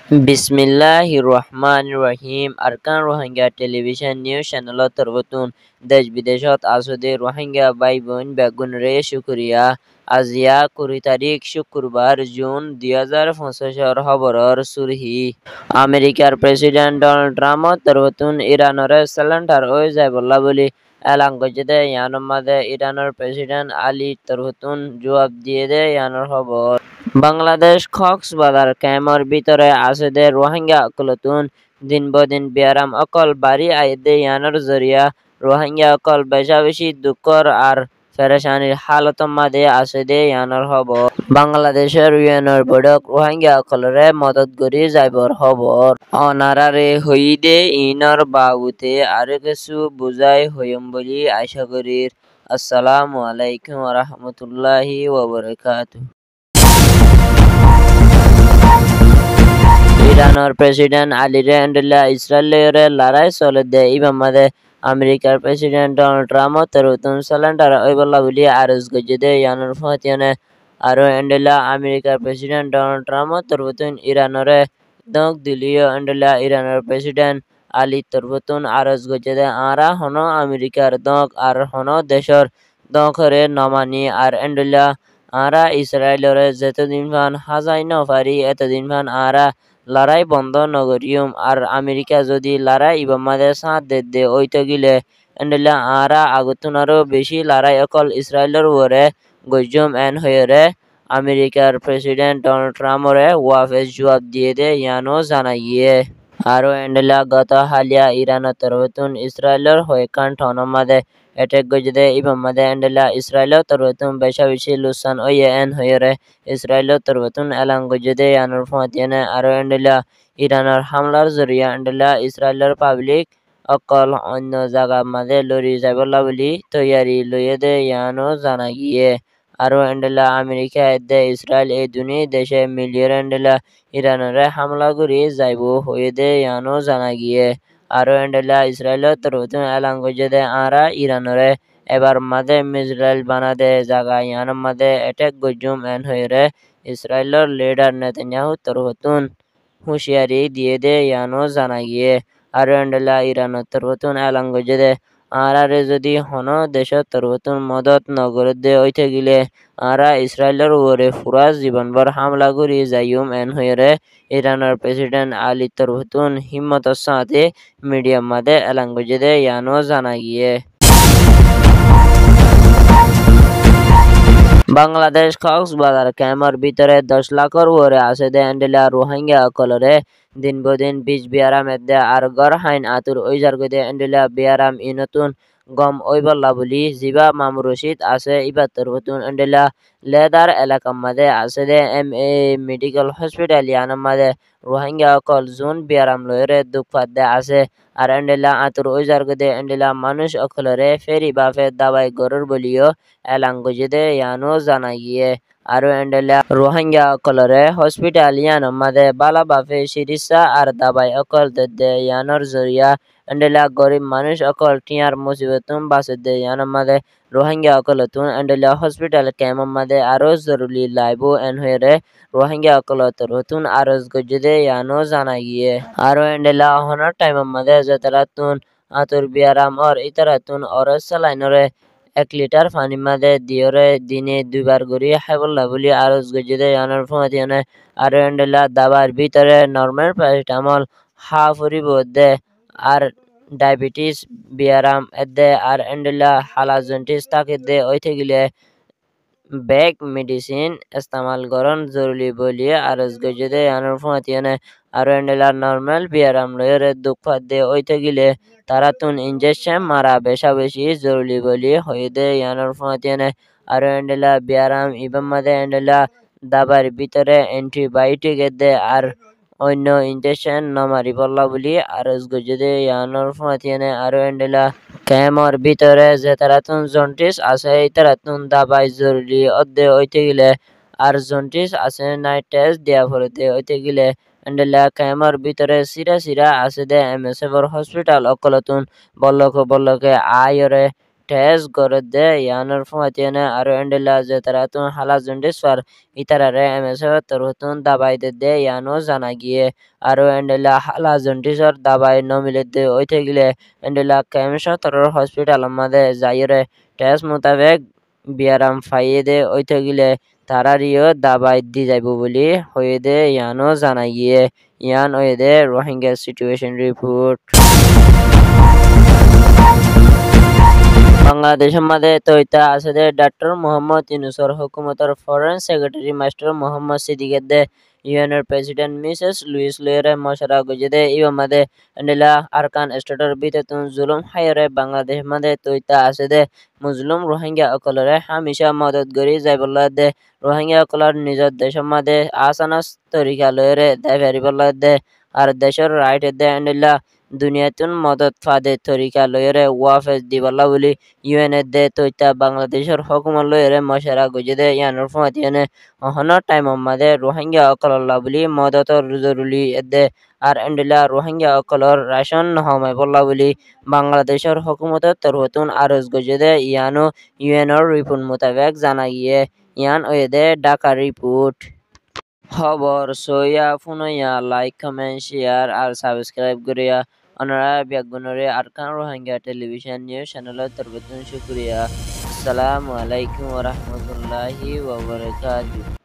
बिस्मिल्लाहिर्रहमानिर्रहीम अरकान Rohingya television news channel तरवतून देश विदेशत आसुदे रोहिंग्या भाई বোন बेगुन रे शुक्रिया। आज या 20 तारीख शुक्रबार जून 2025 खबरर सुरही আমেরিকার প্রেসিডেন্ট ডোনাল্ড ট্রাম্প তরফতুন ইরানের সিলিন্ডার হয়ে যায় বলা বলি এলান গজদে ইয়ানোর মাঝে ইরানের প্রেসিডেন্ট আলী তরফতুন জবাব দিয়ে দে ইয়ানোর খবর বাংলাদেশ কক্সবাজার ক্যাম্পের ভিতরে আছে দে রোহিঙ্গা অকলতুন দিন বদিন বিয়ারাম অকল বাড়ি আইদে ইয়ানোর জরিয়া রোহিঙ্গা অকল বেশা বেশি দুঃখর আর পেরেশানির হালত মাঝে আছে দে ইয়ানোর খবর বাংলাদেশের ইউএনের বড়ক রোহিঙ্গা অকলরে মদত করি যাইবর খবর অনারারে হই দে ইনর বাবুতে আর কিছু বুঝাই হইম বলি আশা করির। আসসালামু আলাইকুম ওয়া রাহমাতুল্লাহি ওয়া বারাকাতুহু। ইরানের প্রেসিডেন্ট আলী রেন্ডলা ইসরায়েলের লড়াই চলে দে ইবাম মাদে আমেরিকার প্রেসিডেন্ট ডোনাল্ড ট্রাম্প তরুতুন সিলিন্ডার ওইবলা বলি আরজ গজে দে ইয়ানোর ফতিয়ানে আরো এন্ডেলা আমেরিকার প্রেসিডেন্ট ডোনাল্ড ট্রাম্প তরুতুন ইরানের দক দিলিও এন্ডেলা ইরানের প্রেসিডেন্ট আলী তরুতুন আরজ গজে দে আরা হন আমেরিকার দক আর হন দেশর দখরে নমানি আর এন্ডেলা আরা ইসরায়েলের যেতদিন ফান হাজাই নফারি এতদিন ফান আরা লড়াই বন্ধ নগরিয়ম আর আমেরিকা যদি লড়াই ইবামাদে সাথ দে ওইতো গিলে এন্ডেলা আরা আগুতুন আরো বেশি লড়াই অকল ইসরায়েলের ওরে গজম এন হয়ে আমেরিকার প্রেসিডেন্ট ডোনাল্ড ট্রাম্পরে ওয়াফেস জবাব দিয়ে দে ইয়ানো জানাইয়ে আরো এন্ডেলা গত হালিয়া ইরানের তরফতুন ইসরায়েলের হয়ে কান ঠনমাদে অ্যাটাক গজদে ইবামাদে এন্ডেলা ইসরায়েলের তরফতুন বেশা বেশি লুসান ওয়ে এন হয়ে ইসরায়েলের তরফতুন এলান গজদে ইয়ানোর ফতিয়ানে আরো এন্ডেলা ইরানের হামলার জরিয়া এন্ডেলা ইসরায়েলের পাবলিক অকল অন্য জায়গার মাঝে লড়ি যাইবলা বলি তৈয়ারি লইয়ে দে ইয়ানো জানা গিয়ে আরো এন্ডেলা আমেরিকা এদে ইসরায়েল এই দুনি দেশে মিলিয়ে এন্ডেলা ইরানের হামলা করি যাইব হয়ে দে ইয়ানো জানা গিয়ে আরো এন্ডেলা ইসরায়েলের তরফতুন এলান গজদে আরা ইরানের এবার মাঝে মিসাইল বানাদে জায়গা ইয়ানোর মাঝে অ্যাটাক গজুম এন হয়ে ইসরায়েলের লিডার নেতানিয়াহু তরফতুন হুঁশিয়ারি দিয়ে দে ইয়ানো জানা গিয়ে আরো এন্ডেলা ইরানের তরফতুন এলান গজদে আরারে যদি হন দেশের তরফতুন মদত নগর দে ওইতে গিলে আরা ইসরায়েলের ওরে পুরা জীবনভর হামলা করি যাইম এন হয়ে ইরানের প্রেসিডেন্ট আলী তরফতুন হিম্মতের সাথে মিডিয়ার মাঝে এলান গজদে ইয়ানো জানা গিয়ে বাংলাদেশ কক্সবাজার ক্যাম্পের ভিতরে 10 লাখের ওরে আছে দে এন্ডেলা রোহিঙ্গা অকলরে দিন বদিন বিচ বিয়ারাম এদে আর গর হাইন আতুর ওইজার গদে এন্ডেলা বিয়ারাম ইনতুন গম ওইবল্লা বলি জিবা মামুর রশিদ আছে ইবার তরফতুন এন্ডেলা লেদার এলাকার মাঝে আছে দে MA মেডিকেল হসপিটাল ইয়ানোর মাঝে রোহিঙ্গা অকল জুন বিয়ারাম লয়রে দুঃখাত দে আছে আর এন্ডেলা আতুর ওইজার গদে এন্ডেলা মানুষ অকলরে ফেরি বাফে দাবাই গরুর বলিও এলান গজদে ইয়ানো জানা গিয়ে আরো এন্ডেলা রোহিঙ্গা অকলরে হসপিটাল ইয়ানোর মাঝে বালা বাফে চিকিৎসা আর দাবাই অকল দে ইয়ানোর জরিয়া এন্ডেলা গরিব মানুষ অকল টিয়ার মুসিবতুন বাসে দে ইয়ানোর মাঝে রোহিঙ্গা অকলতুন এন্ডেলা হসপিটাল ক্যাম্পের মাঝে আরো জরুরি লাইবো এন হয়ে রোহিঙ্গা অকলতর হতুন আরজ গজদে ইয়ানো জানা গিয়ে আরো এন্ডেলা হনার টাইমের মাঝে যেতারাতুন আতুর বিয়ারাম আর ইতারাতুন অরজ সালাইনরে 1 লিটার পানি মাঝে দিয়রে দিনে 2 বার করি খাইবল্লা বলি আরজ গজদে ইয়ানোর ফতিয়ানে আরো এন্ডেলা দাবার ভিতরে নরমাল প্যারাসিটামল হাফুরিব দে আর ডায়াবেটিস বিয়ারাম এদে আর এন্ডেলা হালাজন্টিস তাকে দে ওইতে গিলে ব্যাক মেডিসিন ইস্তেমাল করন জরুরি বলি আরজ গজদে ইয়ানোর ফতিয়ানে আরো এন্ডেলা নরমাল বিয়ারাম লয়রে দুঃখাত দে ওইতে গিলে তারাতুন ইনজেকশন মারা বেশা বেশি জরুরি বলি হয়ে দে ইয়ানোর ফতিয়ানে আরো এন্ডেলা বিয়ারাম ইবাম মাদে এন্ডেলা দাবার ভিতরে অ্যান্টিবায়োটিক এদে আর অন্য ইনজেকশন নমারি বল্লা বলি আরজ গজদে ইয়ানোর ফতিয়ানে আরো এন্ডেলা ক্যাম্পের ভিতরে যে তারাতুন জন্টিস আছে এই তারাতুন দাবাই জরুরি অদে ওইতে গিলে আর জন্টিস আছে নাই টেস্ট দেয়া ফলতে ওইতে গিলে এন্ডেলা ক্যাম্পের ভিতরে সিরা সিরা আছে দে MSF হসপিটাল অকলতুন বল্লকে আয়রে tes gorode yanor fuatiene aro endela je taratun hala jundis far itarare MSF torutun dabai de yano jana giye aro endela hala jundisor dabai nomilede oite gile endela kemsha toror hospital made jaire tes mutabek biaram faide oite gile তারারিও দাবাই দি যাইব বলি হয়েদে ইয়ানো জানাই গিয়ে ইয়ান ওয়েদে Rohingya situation report বাংলাদেশের মাঝে তৈতা আছে দে ডক্টর মোহাম্মদ ইউনূসের হুকুমতের ফরেন সেক্রেটারি মাস্টার মোহাম্মদ সিদ্দিকের দে ইউএনের প্রেসিডেন্ট মিসেস লুইস লয়ের মশারা গুজে ইউ মাদে এন্ডেলা আরকান স্টেটর বিতেতুন জুলুম হায়রে বাংলাদেশ মাদে তৈতা আছে দে মুসলিম রোহিঙ্গা অকলরে হামেশা মদত করি যাইবল্লা দে রোহিঙ্গা অকলর নিজের দেশের মাদে আসানাস তরিকা লয়েরে দেয় ফেরিবল্লা দে আর দেশের রাইট দে এন্ডেলা দুনিয়াতুন মদত ফাদে তরিকা লয়েরে ওয়াফেজ দিবাল্লা বলি ইউএন দে তৈতা বাংলাদেশের হুকুমত লয়েরে মশারা গুজে দে ইয়ানোর ফুয়াতিয়ানে অহনৰ টাইমৰ মাদে ৰোহিংগ্যা অকলল্লা বুলি মদতৰ জৰুৰী এদে আর এন্ডেলা রোহিঙ্গা অকলর রাশন নহমাই বললা বুলি বাংলাদেশের হুকুমতের তরফতুন আরজ গজে দে ইয়ানো ইউএনর রিপোর্ট মোতাবেক জানা গিয়ে ইয়ান ওয়েদে ঢাকা রিপোর্ট খবর সইয়া ফুনইয়া লাইক কমেন্ট শেয়ার আর সাবস্ক্রাইব করিয়া অনারা ব্যাগুনরে আরকান রোহিঙ্গা টেলিভিশন নিউজ চ্যানেলের তরফতুন শুক্রিয়া আসসালামু আলাইকুম ওয়া রাহমাতুল্লাহি ওয়া বারাকাতুহু।